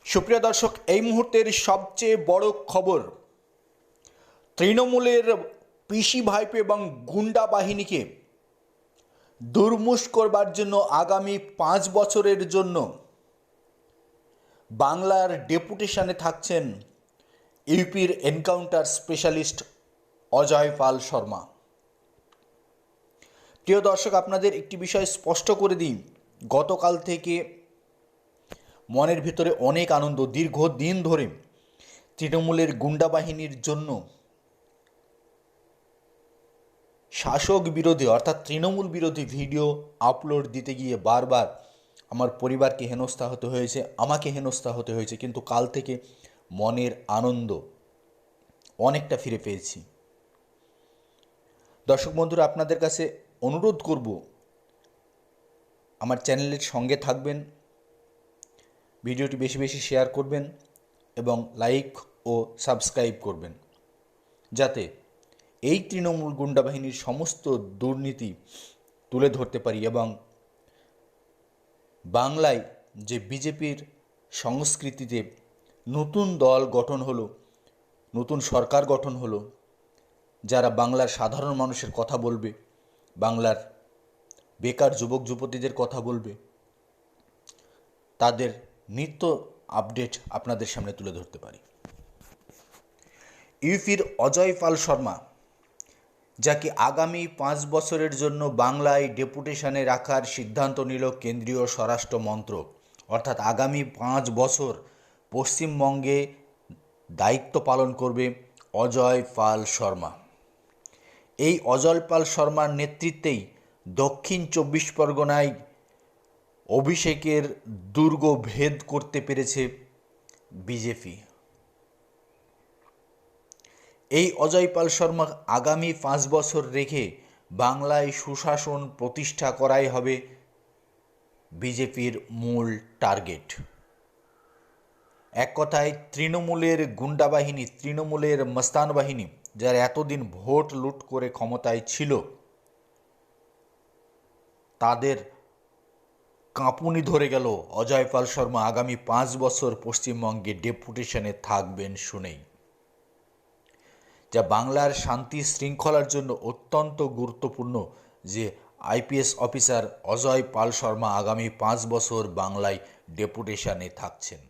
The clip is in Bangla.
সুপ্রিয় দর্শক, এই মুহূর্তের সবচেয়ে বড় খবর, তৃণমূলের পিসি ভাইপো এবং গুন্ডা বাহিনীকে দুর্মুষ করবার জন্য আগামী 5 বছরের জন্য বাংলার ডেপুটেশনে থাকছেন ইউপির এনকাউন্টার স্পেশালিস্ট অজয় পাল শর্মা। প্রিয় দর্শক, আপনাদের একটি বিষয় স্পষ্ট করে দিই, গতকাল থেকে মনের ভিতরে অনেক আনন্দ। দীর্ঘদিন ধরে তৃণমূলের গুন্ডা বাহিনীর জন্য শাসক বিরোধী অর্থাৎ তৃণমূল বিরোধী ভিডিও আপলোড দিতে গিয়ে বারবার আমার পরিবারকে হেনস্থা হতে হয়েছে, আমাকে হেনস্থা হতে হয়েছে, কিন্তু কাল থেকে মনের আনন্দ অনেকটা ফিরে পেয়েছি। দর্শক বন্ধুরা, আপনাদের কাছে অনুরোধ করব, আমার চ্যানেলের সঙ্গে থাকবেন, ভিডিওটি বেশি বেশি শেয়ার করবেন এবং লাইক ও সাবস্ক্রাইব করবেন, যাতে এই তৃণমূল গুন্ডা বাহিনীর সমস্ত দুর্নীতি তুলে ধরতে পারি এবং বাংলায় যে বিজেপির সংস্কৃতিতে নতুন দল গঠন হলো, নতুন সরকার গঠন হলো, যারা বাংলার সাধারণ মানুষের কথা বলবে, বাংলার বেকার যুবক যুবতীদের কথা বলবে, তাদের নিত্য আপডেট আপনাদের সামনে তুলে ধরতে পারি। ইউপির অজয় পাল শর্মা, যাকে আগামী 5 বছরের জন্য বাংলায় ডেপুটেশনে রাখার সিদ্ধান্ত নিল কেন্দ্রীয় স্বরাষ্ট্র মন্ত্রক, অর্থাৎ আগামী 5 বছর পশ্চিমবঙ্গে দায়িত্ব পালন করবে অজয় পাল শর্মা। এই অজয় পাল শর্মার নেতৃত্বেই দক্ষিণ 24 পরগনায় অভিষেকের দুর্গ ভেদ করতে পেরেছে বিজেপি। এই অজয় পাল শর্মা আগামী 5 বছর রেখে বাংলায় সুশাসন প্রতিষ্ঠা করাই হবে বিজেপির মূল টার্গেট। এক কথায় তৃণমূলের গুন্ডা বাহিনী, তৃণমূলের মস্তান বাহিনী, যারা এতদিন ভোট লুট করে ক্ষমতায় ছিল, তাদের কাঁপুনি ধরে গেল অজয় পাল শর্মা আগামী 5 বছর পশ্চিমবঙ্গে ডেপুটেশনে থাকবেন শুনেই, যা বাংলার শান্তি শৃঙ্খলার জন্য অত্যন্ত গুরুত্বপূর্ণ যে আইপিএস অফিসার অজয় পাল শর্মা আগামী 5 বছর বাংলায় ডেপুটেশনে থাকছেন।